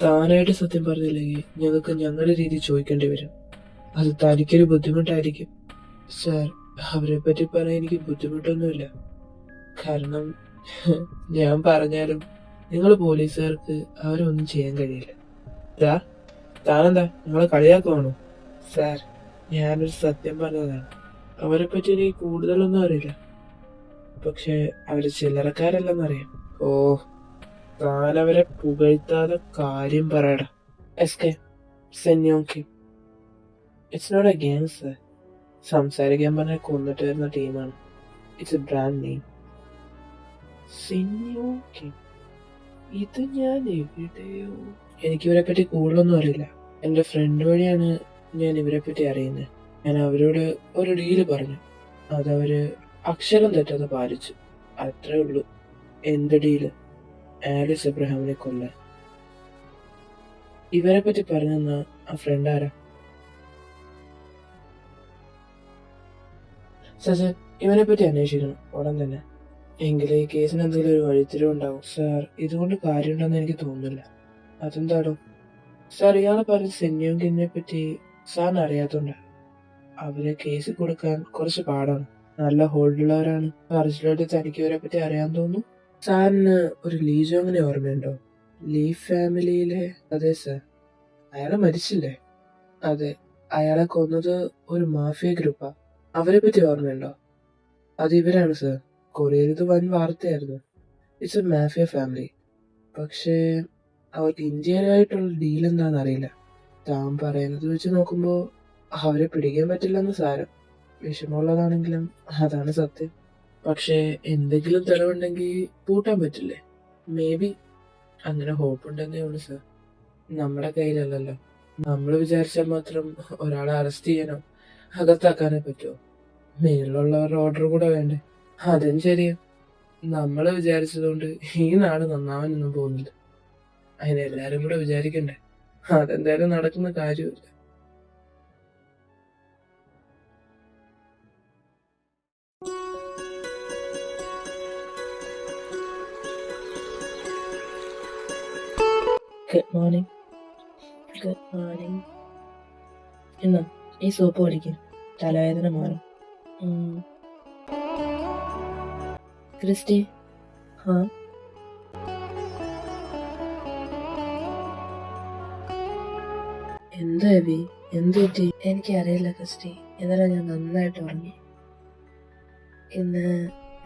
താനായിട്ട് സത്യം പറഞ്ഞില്ലെങ്കിൽ ഞങ്ങൾക്ക് ഞങ്ങളുടെ രീതി ചോദിക്കേണ്ടി വരും. അത് തനിക്കൊരു ബുദ്ധിമുട്ടായിരിക്കും. സാർ, അവരെ പറ്റി പറയാൻ എനിക്ക് ബുദ്ധിമുട്ടൊന്നുമില്ല. കാരണം ഞാൻ പറഞ്ഞാലും നിങ്ങൾ പോലീസുകാർക്ക് അവരൊന്നും ചെയ്യാൻ കഴിയില്ല. താനെന്താ നിങ്ങളെ കളിയാക്കുവാണോ? സാർ, ഞാനൊരു സത്യം പറഞ്ഞതാണ്. അവരെ പറ്റി എനിക്ക് കൂടുതലൊന്നും അറിയില്ല. പക്ഷെ അവര് ചില്ലറക്കാരല്ലെന്നറിയാം. ഓ, താനവരെ പുകഴ്ത്താതെ കാര്യം പറയടാ. എസ്കെ സെന്യോങ്കി, it's not a game sir. സംസാരിക്കാൻ പറഞ്ഞാൽ കൊന്നിട്ട് വരുന്ന ടീമാണ്. It's a brand name. സെന്യോങ്കി, ഇത് ഞാൻ എവിടെയോ. എനിക്കിവരെ പറ്റി കൂടുതലൊന്നും അറിയില്ല. എന്റെ ഫ്രണ്ട് വഴിയാണ് ഞാൻ ഇവരെ പറ്റി അറിയുന്നത്. ഞാൻ അവരോട് ഒരു ഡീല് പറഞ്ഞു. അതവര് അക്ഷരം തെറ്റാതെ പാലിച്ചു. അത്രേ ഉള്ളൂ. എന്ത് ഡീല്? ആലിസ് എബ്രഹാമിനെ കൊല്ലാൻ. ഇവരെ പറ്റി പറഞ്ഞെന്ന ആ ഫ്രണ്ട് ആരാ? സാർ, ഇവനെ പറ്റി അന്വേഷിക്കണം ഉടൻ തന്നെ. എങ്കിലേ ഈ കേസിന് എന്തെങ്കിലും ഒരു വഴിത്തിരിവുണ്ടാവും. സാർ, ഇതുകൊണ്ട് കാര്യമുണ്ടെന്ന് എനിക്ക് തോന്നുന്നില്ല. അതെന്താടോ? സാർ, ഇയാളെ പറഞ്ഞ സെന്യോങ്കിനെ പറ്റി സാറിന് അറിയാത്തോണ്ട. അവരെ കേസിൽ കൊടുക്കാൻ കുറച്ച് പാടാണ്. നല്ല ഹോൾഡുള്ളവരാണ്. അർജുനായിട്ട് തനിക്ക് ഇവരെ പറ്റി അറിയാൻ തോന്നുന്നു. സാറിന് ഒരു ലീ ജോങ്ങിനെ ഓർമ്മയുണ്ടോ? ലീ ഫാമിലിയിലെ? അതെ സാർ. അയാളെ മരിച്ചില്ലേ? അതെ, അയാളെ കൊന്നത് ഒരു മാഫിയ ഗ്രൂപ്പാ. അവരെ പറ്റി ഓർമ്മയുണ്ടോ? അത് ഇവരാണ് സാർ. കൊറിയയിൽ ഇത് വൻ വാർത്തയായിരുന്നു. It's A mafia family. പക്ഷേ അവർക്ക് ഇന്ത്യയിലായിട്ടുള്ള ഡീൽ എന്താണെന്ന് അറിയില്ല. താൻ പറയുന്നത് വെച്ച് നോക്കുമ്പോ അവരെ പിടിക്കാൻ പറ്റില്ലെന്ന് സാരം. വിഷമമുള്ളതാണെങ്കിലും അതാണ് സത്യം. പക്ഷേ എന്തെങ്കിലും തെളിവുണ്ടെങ്കിൽ പൂട്ടാൻ പറ്റില്ലേ? May be. അങ്ങനെ ഹോപ്പ് ഉണ്ടെന്നേ ഉള്ളൂ സാർ. നമ്മുടെ കയ്യിലല്ലല്ലോ. നമ്മൾ വിചാരിച്ചാൽ മാത്രം ഒരാളെ അറസ്റ്റ് ചെയ്യാനോ അകത്താക്കാനോ പറ്റുമോ? മേളിലുള്ളവരുടെ ഓർഡർ കൂടെ വേണ്ടേ? അതും ശരിയാ. നമ്മള് വിചാരിച്ചതുകൊണ്ട് ഈ നാട് നന്നാവാനൊന്നും പോകുന്നില്ല. അതിനെല്ലാരും കൂടെ വിചാരിക്കണ്ടേ? അതെന്തായാലും നടക്കുന്ന കാര്യമില്ല. Good morning. Good morning. എന്നാ ഈ സോപ്പ് കുടിക്കും, തലവേദന മാറും. ക്രിസ്റ്റി. ഹാ, എന്താ എബി? എന്ത് പറ്റി? എനിക്കറിയില്ല ക്രിസ്റ്റി. ഇന്നലെ ഞാൻ നന്നായിട്ട് ഉറങ്ങി. ഇന്ന്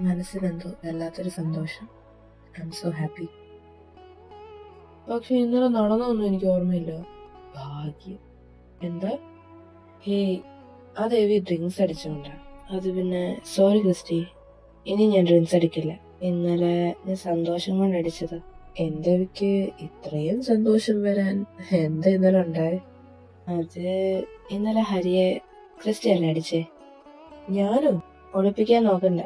മനസ്സിനെന്തോ വല്ലാത്തൊരു സന്തോഷം. I M so happy. പക്ഷെ ഇന്നലെ നടന്നൊന്നും എനിക്ക് ഓർമ്മയില്ല. ഭാഗ്യം. എന്താ? ഹേയ്, അത് എവി ഡ്രിങ്ക്സ് അടിച്ചോണ്ടാ. അത് പിന്നെ സോറി ക്രിസ്റ്റി, ഇനി ഞാൻ ഡ്രിങ്ക്സ് അടിക്കില്ല. ഇന്നലെ ഞാൻ സന്തോഷം കൊണ്ട് അടിച്ചതാ. എന്റെ എവിക്ക് ഇത്രയും സന്തോഷം വരാൻ എന്താ ഇന്നലെ ഉണ്ടായ? അത് ഇന്നലെ ഹരിയെ ക്രിസ്റ്റി അല്ലേ അടിച്ചേ? ഞാനോ? ഒളിപ്പിക്കാൻ നോക്കണ്ട,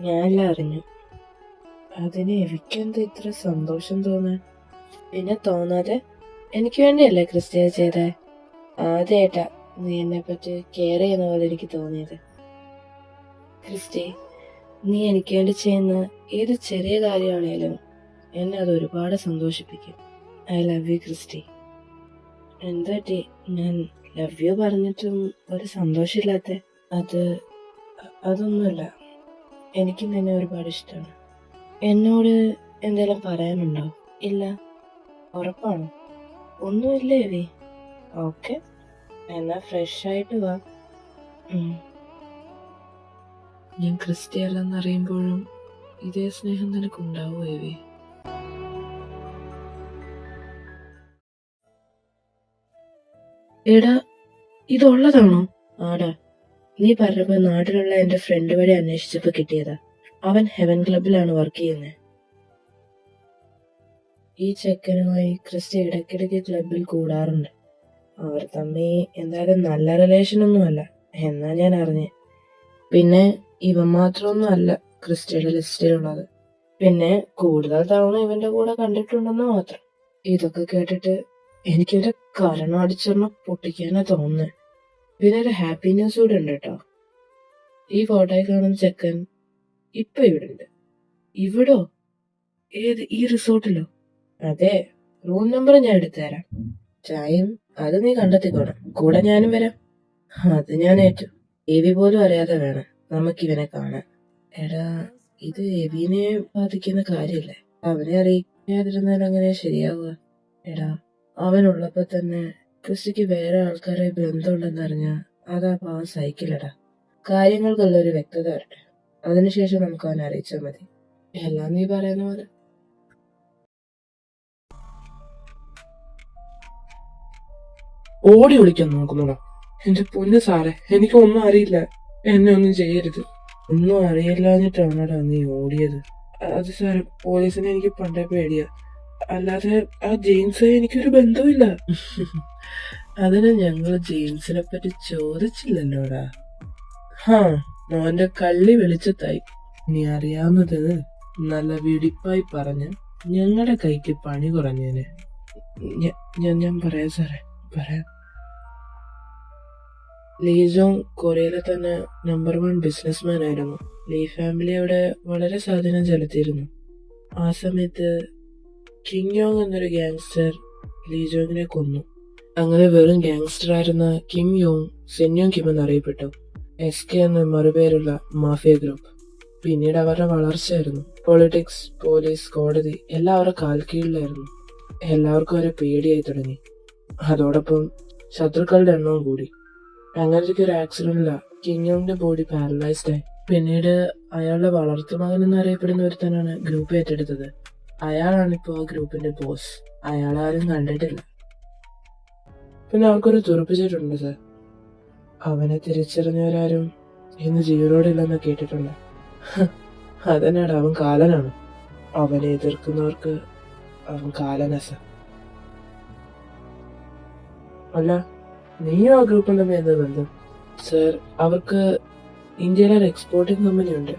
ഞാനെല്ലാം അറിഞ്ഞു. അതിന് എവിക്കെന്താ ഇത്ര സന്തോഷം തോന്നാൻ? പിന്നെ തോന്നാതെ എനിക്ക് വേണ്ടിയല്ലേ ക്രിസ്റ്റിയ ചെയ്തേ? ആദ്യമായിട്ടാ നീ എന്നെ പറ്റി കെയർ ചെയ്യുന്ന പോലെ എനിക്ക് തോന്നിയത്. ക്രിസ്റ്റി, നീ എനിക്ക് വേണ്ടി ചെയ്യുന്ന ഏത് ചെറിയ കാര്യമാണേലും എന്നെ അത് ഒരുപാട് സന്തോഷിപ്പിക്കും. I love you Christy. എന്താ ഞാൻ ലവ് യു പറഞ്ഞിട്ടും ഒരു സന്തോഷമില്ലാത്ത? അതൊന്നുമില്ല. എനിക്ക് നിന്നെ ഒരുപാട് ഇഷ്ടമാണ്. എന്നോട് എന്തെങ്കിലും പറയാനുണ്ടോ? ഇല്ല. ഉറപ്പാണോ? ഒന്നുമില്ലേ എവി? ഓക്കെ, എന്നാ ഫ്രഷ് ആയിട്ട് വാ. ഞാൻ ക്രിസ്റ്റിയല്ലെന്ന് അറിയുമ്പോഴും ഇതേ സ്നേഹം നിനക്കുണ്ടാവോ എവി? എടാ, ഇതുള്ളതാണോ? ആടാ, നീ പറഞ്ഞപ്പോ നാട്ടിലുള്ള എന്റെ ഫ്രണ്ട് വഴി അന്വേഷിച്ചപ്പോ കിട്ടിയതാ. അവൻ ഹെവൻ ക്ലബിലാണ് വർക്ക് ചെയ്യുന്നത്. ഈ ചെക്കനുമായി ക്രിസ്റ്റി ഇടയ്ക്കിടയ്ക്ക് ക്ലബിൽ കൂടാറുണ്ട്. അവർ തമ്മി എന്തായാലും നല്ല റിലേഷൻ ഒന്നുമല്ല എന്നാ ഞാൻ അറിഞ്ഞേ. പിന്നെ ഇവൻ മാത്രമൊന്നും അല്ല ക്രിസ്റ്റിയുടെ ലിസ്റ്റിലുള്ളത്. പിന്നെ കൂടുതൽ തവണ ഇവന്റെ കൂടെ കണ്ടിട്ടുണ്ടെന്ന് മാത്രം. ഇതൊക്കെ കേട്ടിട്ട് എനിക്കൊരു കരണം അടിച്ചെണ്ണം പൊട്ടിക്കാനാ തോന്നുന്നത്. പിന്നെ ഒരു ഹാപ്പി ന്യൂസ് കൂടെ ഉണ്ട് കേട്ടോ. ഈ ഫോട്ടോയിൽ കാണുന്ന ചെക്കൻ ഇപ്പൊ ഇവിടെ ഉണ്ട്. ഇവിടോ? ഏത്? ഈ റിസോർട്ടിലോ? അതെ, റൂം നമ്പർ ഞാൻ എടുത്തുതരാം. ചായയും അത് നീ കണ്ടെത്തിക്കോണം. കൂടെ ഞാനും വരാം. അത് ഞാൻ ഏറ്റു. എവി പോലും അറിയാതെ വേണം നമുക്കിവനെ കാണാൻ. എടാ, ഇത് എവിനെ ബാധിക്കുന്ന കാര്യല്ലേ? അവനെ അറിയിക്കാതിരുന്നാൽ എങ്ങനെയാ ശരിയാവുക? എടാ, അവനുള്ളപ്പോ തന്നെ ക്രിസ്റ്റിക്ക് വേറെ ആൾക്കാരെ ബന്ധമുണ്ടെന്നറിഞ്ഞ അതാ പാവം സഹിക്കില്ലടാ. കാര്യങ്ങൾക്കുള്ള ഒരു വ്യക്തത വരട്ടെ, അതിനുശേഷം നമുക്ക് അവനെ അറിയിച്ചാൽ മതി. എല്ലാം നീ പറയുന്ന പോലെ. ഓടി വിളിക്കാൻ നോക്കുന്നുണ്ടോ? എന്റെ പൊന്ന് സാറേ, എനിക്ക് ഒന്നും അറിയില്ല. എന്നെ ഒന്നും ചെയ്യരുത്. ഒന്നും അറിയില്ലാഞ്ഞിട്ടാണോടാ നീ ഓടിയത്? അത് സാറേ, പോലീസിനെ എനിക്ക് പണ്ടേ പേടിയാ. അല്ലാതെ ആ ജെയിംസ് എനിക്കൊരു ബന്ധമില്ല. അതിന് ഞങ്ങൾ ജെയിംസിനെ പറ്റി ചോദിച്ചില്ലല്ലോടാ. ഹാ, മോന്റെ കള്ളി വെളിച്ചത്തായി. നീ അറിയാവുന്നത് നല്ല വെടിപ്പായി പറഞ്ഞ് ഞങ്ങളുടെ കൈക്ക് പണി കുറഞ്ഞേനെ. ഞാൻ പറയാം സാറേ, പറയാം. ലീജോങ് കൊറിയയിലെ തന്നെ നമ്പർ 1 ബിസിനസ്മാൻ ആയിരുന്നു. ലീ ഫാമിലി അവിടെ വളരെ സ്വാധീനം ചെലുത്തിയിരുന്നു. ആ സമയത്ത് കിങ് യോങ് എന്നൊരു ഗ്യാങ്സ്റ്റർ ലീജോങ്ങിനെ കൊന്നു. അങ്ങനെ വെറും ഗ്യാങ്സ്റ്റർ ആയിരുന്ന കിം യോങ് സെന്യോങ് കിം എന്നറിയപ്പെട്ടു. SK എന്ന മറുപേരുള്ള മാഫിയ ഗ്രൂപ്പ്. പിന്നീട് അവരുടെ വളർച്ചയായിരുന്നു. പൊളിറ്റിക്സ്, പോലീസ്, കോടതി എല്ലാം അവരുടെ കാൽക്കീഴിലായിരുന്നു. എല്ലാവർക്കും അവരെ പേടിയായി തുടങ്ങി. അതോടൊപ്പം ശത്രുക്കളുടെ എണ്ണവും കൂടി. അങ്ങനത്തെ ഒരു ആക്സിഡന്റില കിങ് യോങ്ങിന്റെ ബോഡി പാരലൈസ്ഡ് ആയി. പിന്നീട് അയാളുടെ വളർത്തുമകൻ എന്നറിയപ്പെടുന്ന ഒരുത്തനാണ് ഗ്രൂപ്പ് ഏറ്റെടുത്തത്. അയാളാണിപ്പോ ആ ഗ്രൂപ്പിന്റെ ബോസ്. അയാളാരും കണ്ടിട്ടില്ല. പിന്നെ അവർക്കൊരു തുറപ്പിച്ചിട്ടുണ്ട് സാർ. അവനെ തിരിച്ചറിഞ്ഞവരാരും ഇന്ന് ജീവനോടെ ഇല്ലെന്ന് കേട്ടിട്ടുണ്ട്. അതന്നെടാ, അവൻ കാലനാണ്. അവനെ എതിർക്കുന്നവർക്ക് അവൻ കാലനസ. അല്ല, നീയും ആ ഗ്രൂപ്പും തമ്മിൽ എന്താ ബന്ധം? സാർ, അവർക്ക് ഇന്ത്യയിലെ ഒരു എക്സ്പോർട്ടിംഗ് കമ്പനി ഉണ്ട്.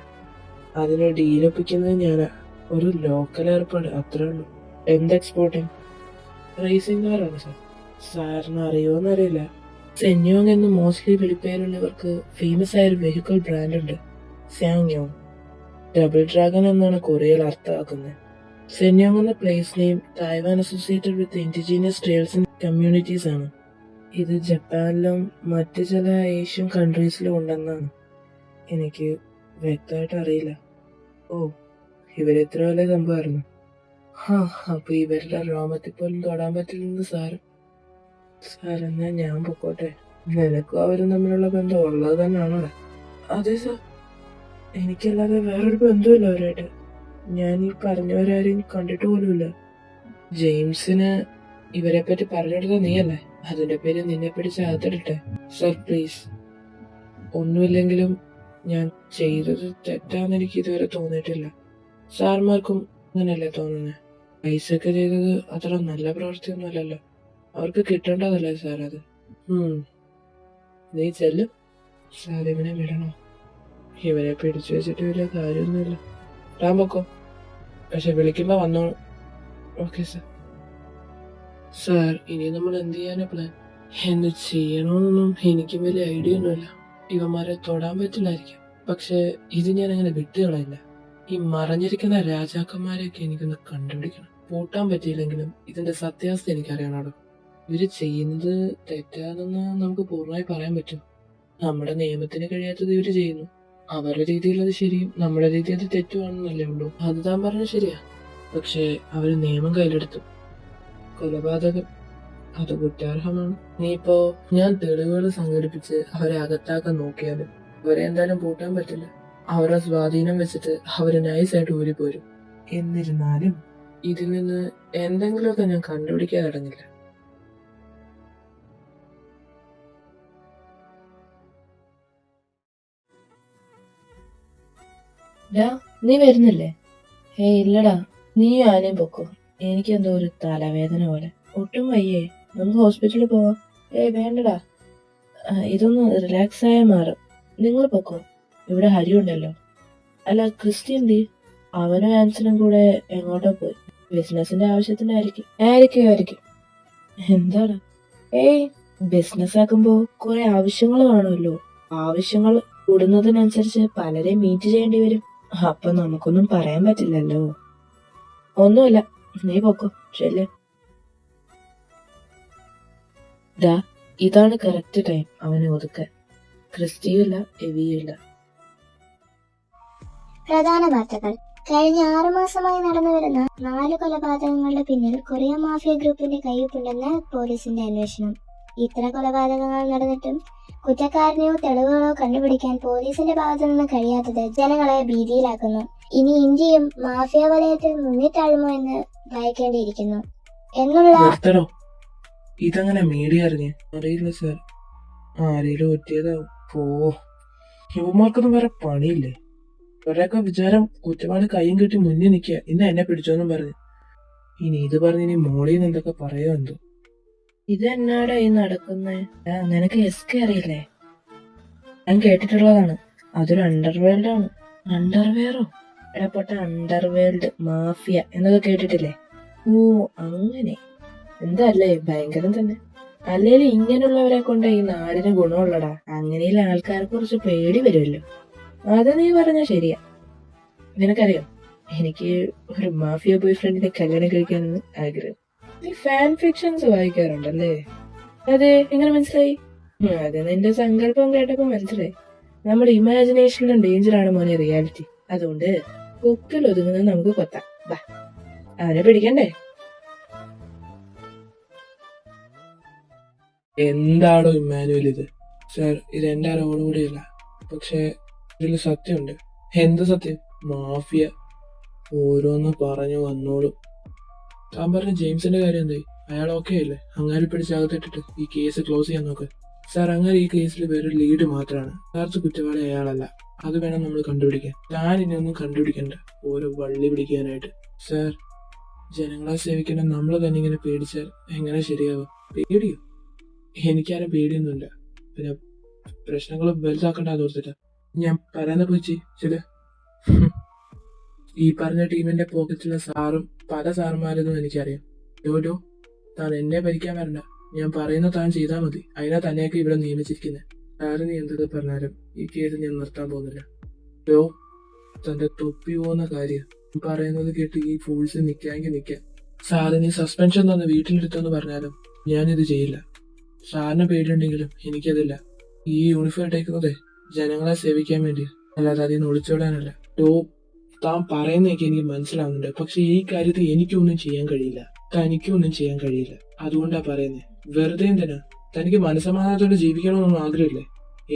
അതിന് ഡീലൊപ്പിക്കുന്നത് ഞാനാ. ഒരു ലോക്കൽ ഏർപ്പാട്, അത്രേ ഉള്ളൂ. എന്ത് എക്സ്പോർട്ടിംഗ്? റേസിംഗ് കാറാണ് സാർ. സാറിന് അറിയുമോന്നറിയില്ല, സെന്യോങ് എന്ന് മോസ്റ്റ്ലി വിളിപ്പേരുള്ളവർക്ക് ഫേമസ് ആയ ഒരു വെഹിക്കിൾ ബ്രാൻഡ് ഉണ്ട്, സാങ്യോങ്. ഡബിൾ ഡ്രാഗൺ എന്നാണ് കൊറിയയിൽ അർത്ഥമാക്കുന്നത്. സെന്യോങ് എന്ന place name Taiwan associated with indigenous trades and communities ആണ്. ഇത് ജപ്പാനിലും മറ്റ് ചില ഏഷ്യൻ കൺട്രീസിലും ഉണ്ടെന്നാണ്. എനിക്ക് വ്യക്തമായിട്ട് അറിയില്ല. ഓ, ഇവരെത്ര വലിയ സംഭവമായിരുന്നു. അപ്പൊ ഇവരുടെ രോമത്തിൽ പോലും തൊടാൻ പറ്റില്ലെന്ന് സാറ്. സാർ, എന്നാ ഞാൻ പൊക്കോട്ടെ. നിനക്കും അവരും തമ്മിലുള്ള ബന്ധം ഉള്ളത് തന്നെയാണോ? അതെ സാർ, എനിക്കല്ലാതെ വേറൊരു ബന്ധമില്ല അവരായിട്ട്. ഞാൻ ഈ പറഞ്ഞവരാരും കണ്ടിട്ട് പോലുമില്ല. ജെയിംസിന് ഇവരെ പറ്റി പറഞ്ഞെടുത്ത നീയല്ലേ? അതിന്റെ പേര് നിന്നെ പിടിച്ച് അകത്തിടട്ടെ. Sir please. ഒന്നുമില്ലെങ്കിലും ഞാൻ ചെയ്തത് തെറ്റാന്ന് എനിക്ക് ഇതുവരെ തോന്നിയിട്ടില്ല. സാർമാർക്കും അങ്ങനെയല്ലേ തോന്നുന്നത്? പൈസയൊക്കെ ചെയ്തത് അത്ര നല്ല പ്രവൃത്തിയൊന്നുമല്ലല്ലോ. അവർക്ക് കിട്ടേണ്ടതല്ലേ സാർ അത്. നീ ചെല്ലും. സാർ, ഇവനെ വിടണോ? ഇവനെ പിടിച്ചു വെച്ചിട്ട് വലിയ കാര്യമൊന്നുമില്ല. താൻ പൊക്കോ, പക്ഷെ വിളിക്കുമ്പോ വന്നോളൂ. Okay sir. സാർ, ഇനി നമ്മൾ എന്ത് ചെയ്യാനാ പ്ലാൻ? എന്ത് ചെയ്യണമെന്നൊന്നും എനിക്കും വലിയ ഐഡിയ ഒന്നുമില്ല. ഇവന്മാരെ തൊടാൻ പറ്റില്ലായിരിക്കും, പക്ഷെ ഇത് ഞാൻ അങ്ങനെ വിട്ടുകളയില്ല. ഈ മറഞ്ഞിരിക്കുന്ന രാജാക്കന്മാരെയൊക്കെ എനിക്കൊന്ന് കണ്ടുപിടിക്കണം. പൂട്ടാൻ പറ്റിയില്ലെങ്കിലും ഇതിന്റെ സത്യാവസ്ഥ എനിക്കറിയണോ. ഇവര് ചെയ്യുന്നത് തെറ്റാണെന്ന് നമുക്ക് പൂർണ്ണമായി പറയാൻ പറ്റും. നമ്മുടെ നിയമത്തിന് കഴിയാത്തത് ഇവര് ചെയ്യുന്നു. അവരുടെ രീതിയിൽ അത് ശരിയും നമ്മുടെ രീതിയിൽ അത് തെറ്റുമാണെന്നല്ലേ ഉള്ളൂ. അത് താൻ പറഞ്ഞത് ശരിയാ, പക്ഷെ അവര് നിയമം കയ്യിലെടുത്തു. കൊലപാതകം അത് കുറ്റാർഹമാണ്. നീയിപ്പോ ഞാൻ തെളിവുകൾ സംഘടിപ്പിച്ച് അവരെ അകത്താക്കാൻ നോക്കിയാലും അവരെ എന്തായാലും പൂട്ടാൻ പറ്റില്ല. അവരുടെ സ്വാധീനം വെച്ചിട്ട് അവര് നൈസായിട്ട് ഊരിപ്പോരും. എന്നിരുന്നാലും ഇതിൽ നിന്ന് എന്തെങ്കിലുമൊക്കെ ഞാൻ കണ്ടുപിടിക്കാൻ തുടങ്ങില്ല. നീ വരുന്നില്ലേ? ഇല്ലടാ, നീ ആനയും പൊക്കോ. എനിക്കെന്തോ ഒരു തലവേദന പോലെ. ഒട്ടും വയ്യേ, നമുക്ക് ഹോസ്പിറ്റലിൽ പോവാം. വേണ്ടടാ, ഇതൊന്ന് റിലാക്സ് ആയാൽ മാറും. നിങ്ങൾ പൊക്കോ, ഇവിടെ ഹരി ഉണ്ടല്ലോ. അല്ല, ക്രിസ്റ്റി എന്തി? അവനും ആൻസനും കൂടെ എങ്ങോട്ടോ പോയി. ബിസിനസിന്റെ ആവശ്യത്തിനായിരിക്കും. എന്താടാ? ബിസിനസ് ആക്കുമ്പോ കുറെ ആവശ്യങ്ങൾ കാണുമല്ലോ. ആവശ്യങ്ങൾ കൂടുന്നതിനനുസരിച്ച് പലരെയും മീറ്റ് ചെയ്യേണ്ടി വരും. അപ്പൊ നമുക്കൊന്നും പറയാൻ പറ്റില്ലല്ലോ. ഒന്നുമില്ല, നീ പൊക്കോ. ശരി. ദാ ഇതാണ് കറക്റ്റ് ടൈം അവനെ ഒതുക്കാൻ. ക്രിസ്റ്റിയുമില്ല എവിയുമില്ല. പ്രധാന വാർത്തകൾ. കഴിഞ്ഞ 6 മാസമായി നടന്നുവരുന്ന 4 കൊലപാതകങ്ങളുടെ പിന്നിൽ കൊറിയൻ മാഫിയ ഗ്രൂപ്പിന്റെ കയ്യൊപ്പുണ്ടെന്ന് പോലീസിന്റെ അന്വേഷണം. ഇത്ര കൊലപാതകങ്ങൾ നടന്നിട്ടും കുറ്റക്കാരനെയോ തെളിവുകളോ കണ്ടുപിടിക്കാൻ പോലീസിന്റെ ഭാഗത്തുനിന്ന് കഴിയാത്തത് ജനങ്ങളെ ഭീതിയിലാക്കുന്നു. ഇനി ഇന്ത്യയും മാഫിയ വലയത്തിൽ മുന്നിട്ടാഴുമോ എന്ന് ഭയക്കേണ്ടിയിരിക്കുന്നു എന്നുള്ള. ഇതങ്ങനെ മീഡിയ അറിയില്ല സാർ. ആരെങ്കിലും ഒറ്റിയതാവും. യുവമാർക്കൊന്നും വേറെ പണിയില്ലേ? ഇവരുടെയൊക്കെ വിചാരം കുറ്റവാളി കയ്യും കെട്ടി മുന്നിൽ നിൽക്കുക, ഇന്ന് എന്നെ പിടിച്ചോന്നും പറഞ്ഞു. ഇനി ഇത് പറഞ്ഞ് ഇനി മോളിന്ന് എന്തൊക്കെ പറയോ എന്തോ. ഇത് എന്നാടാ ഈ നടക്കുന്നേ? നിനക്ക് എസ്കെ അറിയില്ലേ? ഞാൻ കേട്ടിട്ടുള്ളതാണ്. അതൊരു അണ്ടർവേൾഡ് ആണ്. അണ്ടർവെയറോ? ഇടപെട്ട അണ്ടർവേൾഡ് മാഫിയ എന്നൊക്കെ കേട്ടിട്ടില്ലേ? ഓ അങ്ങനെ. എന്താ അല്ലേ, ഭയങ്കരം തന്നെ. അല്ലേലും ഇങ്ങനെയുള്ളവരെ കൊണ്ട് ഈ നാടിന് ഗുണമുള്ളടാ. അങ്ങനെയുള്ള ആൾക്കാരെ കുറിച്ച് പേടി വരുമല്ലോ. അത് നീ പറഞ്ഞ ശരിയാ. നിനക്കറിയാം, എനിക്ക് ഒരു മാഫിയ ബോയ് ഫ്രണ്ടിനെ കല്യാണം കഴിക്കാനെന്ന് ആഗ്രഹം. നീ ഫാൻ ഫിക്ഷൻസ് വായിക്കാറുണ്ടല്ലേ? അതെ, എങ്ങനെ മനസ്സിലായി? അത് നിന്റെ സങ്കല്പം കേട്ടപ്പോ മനസ്സിലായി. നമ്മുടെ ഇമാജിനേഷനിലും ഡേഞ്ചറാണ് മോനെ റിയാലിറ്റി. അതുകൊണ്ട് കൊക്കിൽ ഒതുങ്ങുന്നത് നമുക്ക് കൊത്താം. ബാ, അവനെ പിടിക്കണ്ടേ? എന്താണോ ഇമ്മാനുവൽ ഇത്? സാർ, ഇത് എന്റെ അറിവോടുകൂടിയല്ല, പക്ഷെ ഇതിൽ സത്യമുണ്ട്. എന്ത് സത്യം? മാഫിയ ഓരോന്ന് പറഞ്ഞു വന്നോളും. താൻ പറഞ്ഞ ജെയിംസിന്റെ കാര്യം എന്തായി? അയാൾ ഓക്കെ അല്ലേ? അങ്ങനെ പിടിച്ചകത്തിട്ടിട്ട് ഈ കേസ് ക്ലോസ് ചെയ്യാൻ നോക്ക്. സാർ, അങ്ങനെ ഈ കേസിൽ വേറെ ലീഡ് മാത്രമാണ്. യഥാർത്ഥ കുറ്റവാളി അയാളല്ല. അത് വേണം നമ്മൾ കണ്ടുപിടിക്കാൻ. ഞാൻ ഇനി ഒന്നും കണ്ടുപിടിക്കണ്ട ഓരോ വള്ളി പിടിക്കാനായിട്ട്. സാർ, ജനങ്ങളെ സേവിക്കണം നമ്മൾ തന്നെ ഇങ്ങനെ പേടിച്ചാൽ എങ്ങനെ ശരിയാവും? പേടിയോ? എനിക്കാരും പേടിയൊന്നുമില്ല. പിന്നെ പ്രശ്നങ്ങൾ വലുതാക്കണ്ടെന്ന് ഓർത്തിട്ട ഞാൻ പറയുന്ന പോയി ചില ഈ പറഞ്ഞ ടീമിന്റെ പോക്കറ്റിലെ സാറും പല സാറുമാരെന്നും എനിക്കറിയാം. ഡോ താൻ എന്നെ ഭരിക്കാൻ വരണ്ട. ഞാൻ പറയുന്ന താൻ ചെയ്താൽ മതി. അതിനാ തന്നെയൊക്കെ ഇവിടെ നിയമിച്ചിരിക്കുന്നത്. സാറ് നീ എന്തൊക്കെ പറഞ്ഞാലും ഈ കേസ് ഞാൻ നിർത്താൻ പോകുന്നില്ല. ഡോ, തന്റെ തൊപ്പി പോകുന്ന കാര്യം പറയുന്നത് കേട്ട് ഈ ഫൂൾസ് നിൽക്കാമെങ്കിൽ നിൽക്കാം. സാറ് നീ സസ്പെൻഷൻ തന്ന് വീട്ടിലെടുത്തെന്ന് പറഞ്ഞാലും ഞാനിത് ചെയ്യില്ല. സാറിന് പേടിയുണ്ടെങ്കിലും എനിക്കതില്ല. ഈ യൂണിഫോം ഇട്ടേക്കുന്നത് ജനങ്ങളെ സേവിക്കാൻ വേണ്ടി, അല്ലാതെ അതിൽ നിന്ന് ഒളിച്ചോടാനല്ല. ഡോ, താൻ പറയുന്നതൊക്കെ എനിക്ക് മനസ്സിലാവുന്നുണ്ട്. പക്ഷെ ഈ കാര്യത്തിൽ എനിക്കൊന്നും ചെയ്യാൻ കഴിയില്ല. തനിക്കൊന്നും ചെയ്യാൻ കഴിയില്ല. അതുകൊണ്ടാ പറയുന്നത്. വെറുതെ എന്തിനാ? തനിക്ക് മനസ്സമാധാനത്തോടെ ജീവിക്കണമെന്നൊന്നും ആഗ്രഹമില്ലേ?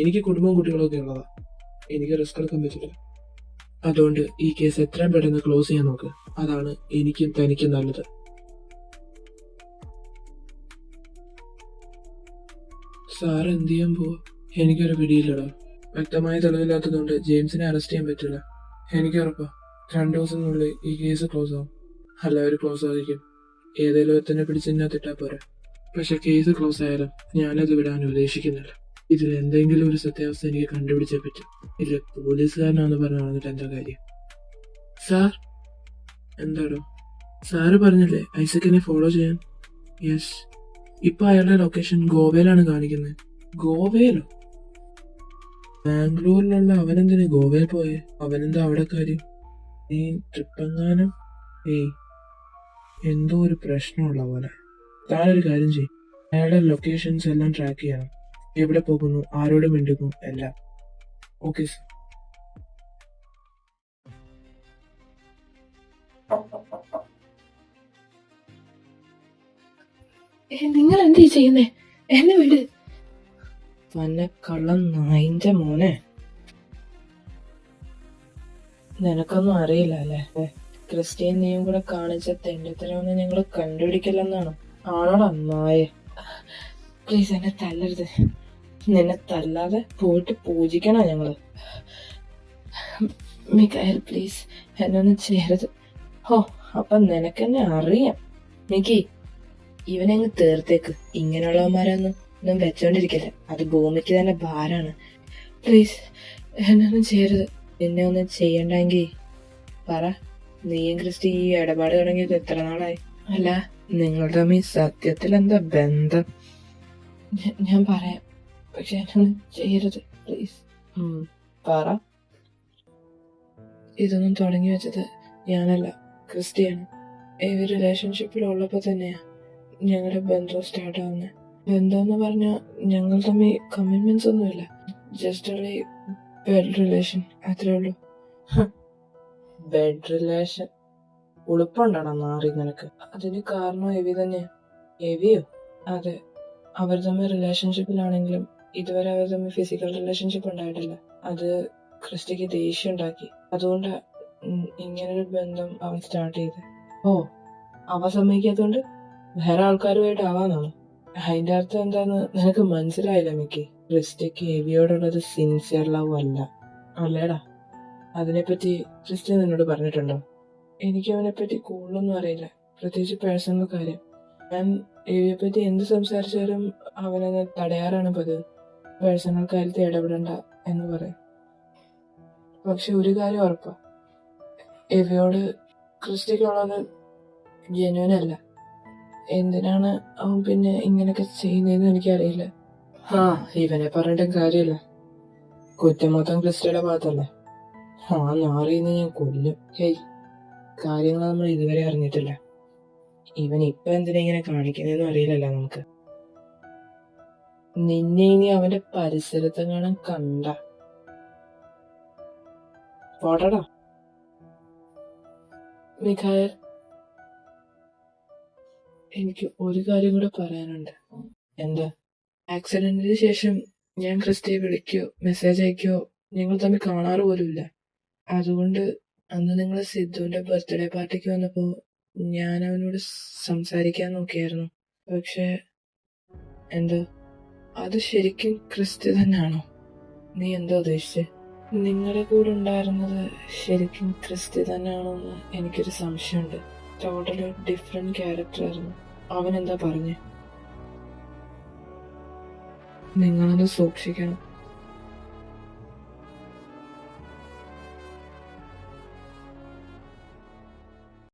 എനിക്ക് കുടുംബവും കുട്ടികളൊക്കെ ഉള്ളതാ. എനിക്ക് റിസ്ക് എടുക്കാൻ പറ്റില്ല. അതുകൊണ്ട് ഈ കേസ് എത്രയും പെട്ടെന്ന് ക്ലോസ് ചെയ്യാൻ നോക്ക്. അതാണ് എനിക്കും തനിക്കും നല്ലത്. സാർ എന്ത് ചെയ്യാൻ പോവാ? എനിക്കൊരു പിടിയില്ലടാ. വ്യക്തമായ തെളിവില്ലാത്തതുകൊണ്ട് ജെയിംസിനെ അറസ്റ്റ് ചെയ്യാൻ പറ്റില്ല. എനിക്ക് ഉറപ്പാ 2 ദിവസത്തിനുള്ളിൽ ഈ കേസ് ക്ലോസ് ആവും. എല്ലാവരും ക്ലോസ് ആയിരിക്കും. ഏതെങ്കിലും ഒരുത്തനെ പിടിച്ചിട്ടാ പോരാ. പക്ഷെ കേസ് ക്ലോസ് ആയാലും ഞാനത് വിടാൻ ഉദ്ദേശിക്കുന്നില്ല. ഇതിൽ എന്തെങ്കിലും ഒരു സത്യാവസ്ഥ എനിക്ക് കണ്ടുപിടിച്ചേ പറ്റും. ഇല്ല പോലീസുകാരനാണെന്ന് പറഞ്ഞ് നടന്നിട്ട് എന്താ കാര്യം? സാർ, എന്താടോ? സാറ് പറഞ്ഞില്ലേ ഐസക്കിനെ ഫോളോ ചെയ്യാൻ? യെസ്. ഇപ്പൊ അയാളുടെ ലൊക്കേഷൻ ഗോവയിലാണ് കാണിക്കുന്നത്. ഗോവയിലോ? ബാംഗ്ലൂരിലുള്ള അവനെന്തിനാ ഗോവയിൽ പോയേ? അവനെന്താ അവിടെ കാര്യം? ഈ ട്രിപ്പെങ്ങാനും? എന്തോ ഒരു പ്രശ്നമുള്ള പോലെ. താനൊരു കാര്യം ചെയ്യും, അയാളുടെ ലൊക്കേഷൻസ് എല്ലാം ട്രാക്ക് ചെയ്യണം. എവിടെ പോകുന്നു, ആരോട് മിണ്ടുന്നു, എല്ലാം. Okay sir. നിങ്ങൾ എന്ത് ചെയ്യുന്നേ? എന്നെ വിട്. തന്നെ കള്ളം നായിന്റെ മോനെ. നിനക്കൊന്നും അറിയില്ല അല്ലേ? ക്രിസ്ത്യൻ നീയും കൂടെ കാണിച്ച തെണ്ടിത്തരമൊന്നും ഞങ്ങൾ കണ്ടുപിടിക്കില്ലെന്നാണ്. ആണോടാ നായെ? പ്ലീസ് എന്നെ തല്ലരുത്. നിന്നെ തല്ലാതെ പോയിട്ട് പൂജിക്കണോ ഞങ്ങള്? മിക്കായൽ പ്ലീസ് എന്നൊന്നും ചെയ്യരുത്. അപ്പൊ നിനക്കെന്നെ അറിയാം. മിക്കി, ഇവനെങ്ങ് തീർത്തേക്ക്. ഇങ്ങനെയുള്ളവന്മാരൊന്നും വെച്ചോണ്ടിരിക്കില്ല. അത് ഭൂമിക്ക് തന്നെ ഭാരാണ്. പ്ലീസ് എന്നൊന്നും ചെയ്യരുത്. എന്നെ ഒന്നും ചെയ്യണ്ടെങ്കിൽ പറ. നീയും ക്രിസ്റ്റി ഈ ഇടപാട് തുടങ്ങിയത് എത്ര നാളായി? അല്ല, നിങ്ങൾ തമ്മിൽ സത്യത്തിൽ എന്താ ബന്ധം? ഞാൻ പറയാം, പക്ഷെ എന്നൊന്നും ചെയ്യരുത് പ്ലീസ്. പറ. ഇതൊന്നും തുടങ്ങി വെച്ചത് ഞാനല്ല, ക്രിസ്റ്റിയാണ്. ഈ റിലേഷൻഷിപ്പിലുള്ളപ്പോ തന്നെയാ ഞങ്ങളുടെ ബന്ധം സ്റ്റാർട്ട് ആവുന്നത്. എന്താന്ന് പറഞ്ഞാ ഞങ്ങൾ തമ്മിൽ കമ്മിറ്റ്മെന്റ്സ് ഒന്നുമില്ല. ജസ്റ്റ് ഒരു ബെഡ് റിലേഷൻ, അത്രേ ഉള്ളൂ. ബെഡ് റിലേഷൻ ഉളുപ്പുണ്ടാണോ മാറി നിനക്ക്? അതിന് കാരണം എവി തന്നെ. എവിയോ? അതെ, അവർ തമ്മിൽ റിലേഷൻഷിപ്പിലാണെങ്കിലും ഇതുവരെ അവർ തമ്മിൽ ഫിസിക്കൽ റിലേഷൻഷിപ്പ് ഉണ്ടായിട്ടില്ല. അത് ക്രിസ്റ്റിക്ക് ദേഷ്യം ഉണ്ടാക്കി. അതുകൊണ്ട് ഇങ്ങനൊരു ബന്ധം അവൻ സ്റ്റാർട്ട് ചെയ്ത്. ഓ, അവ സമ്മതിക്കാത്തോണ്ട് വേറെ ആൾക്കാരുമായിട്ട് ആവാന്നാണോ? അതിന്റെ അർത്ഥം എന്താന്ന് നിനക്ക് മനസ്സിലായില്ല മിക്കി. ക്രിസ്റ്റിക്ക് എവിയോടുള്ളത് സിൻസിയർ ലവ് അല്ല. അല്ലേടാ? അതിനെപ്പറ്റി ക്രിസ്റ്റി നിന്നോട് പറഞ്ഞിട്ടുണ്ടോ? എനിക്ക് അവനെപ്പറ്റി കൂടുതലൊന്നും അറിയില്ല, പ്രത്യേകിച്ച് പേഴ്സണൽ കാര്യം. ഞാൻ എവിയെ പറ്റി എന്ത് സംസാരിച്ചാലും അവനത് തടയാറാണ് പതിവ്. പേഴ്സണൽ കാര്യത്തിൽ ഇടപെടണ്ട എന്ന് പറയും. പക്ഷെ ഒരു കാര്യം ഉറപ്പാ, എവിയോട് ക്രിസ്റ്റിക്കുള്ളത് ജെന്യൂൻ അല്ല. എന്തിനാണ് അവൻ പിന്നെ ഇങ്ങനെയൊക്കെ ചെയ്യുന്നതെന്ന് എനിക്കറിയില്ല. ഇവനെ പറഞ്ഞിട്ടും കാര്യമില്ല. കുറ്റം മൊത്തം ക്രിസ്റ്റിയുടെ ഭാഗത്തല്ലേ. നാറിന്ന് ഞാൻ കൊല്ലും. ഹേയ്, കാര്യങ്ങൾ നമ്മൾ ഇതുവരെ അറിഞ്ഞിട്ടില്ല. ഇവൻ ഇപ്പൊ എന്തിനാ ഇങ്ങനെ കാണിക്കുന്നതെന്ന് അറിയില്ലല്ലോ നമുക്ക്. നിന്നെ ഇനി അവന്റെ പരിസരത്തെങ്ങാനും കണ്ട പോട്ടടാ. മിഖായൽ, എനിക്ക് ഒരു കാര്യം കൂടെ പറയാനുണ്ട്. എന്താ? ആക്സിഡന്റിന് ശേഷം ഞാൻ ക്രിസ്റ്റിയെ വിളിക്കോ മെസ്സേജ് അയക്കോ ഞങ്ങൾ തമ്മിൽ കാണാറ് പോലുമില്ല. അതുകൊണ്ട് അന്ന് നിങ്ങൾ സിദ്ധുവിന്റെ ബർത്ത്ഡേ പാർട്ടിക്ക് വന്നപ്പോ ഞാൻ അവനോട് സംസാരിക്കാൻ നോക്കിയായിരുന്നു. പക്ഷെ എന്തോ, അത് ശരിക്കും ക്രിസ്റ്റി തന്നെയാണോ? നീ എന്താ ഉദ്ദേശിച്ചേ? നിങ്ങളുടെ കൂടെ ഉണ്ടായിരുന്നത് ശരിക്കും ക്രിസ്റ്റി തന്നെയാണോന്ന് എനിക്കൊരു സംശയമുണ്ട്. ടോട്ടലി ഡിഫറെന്റ് ക്യാരക്ടർ ആയിരുന്നു. അവൻ എന്താ പറഞ്ഞേ? നിങ്ങളത് സൂക്ഷിക്കണം.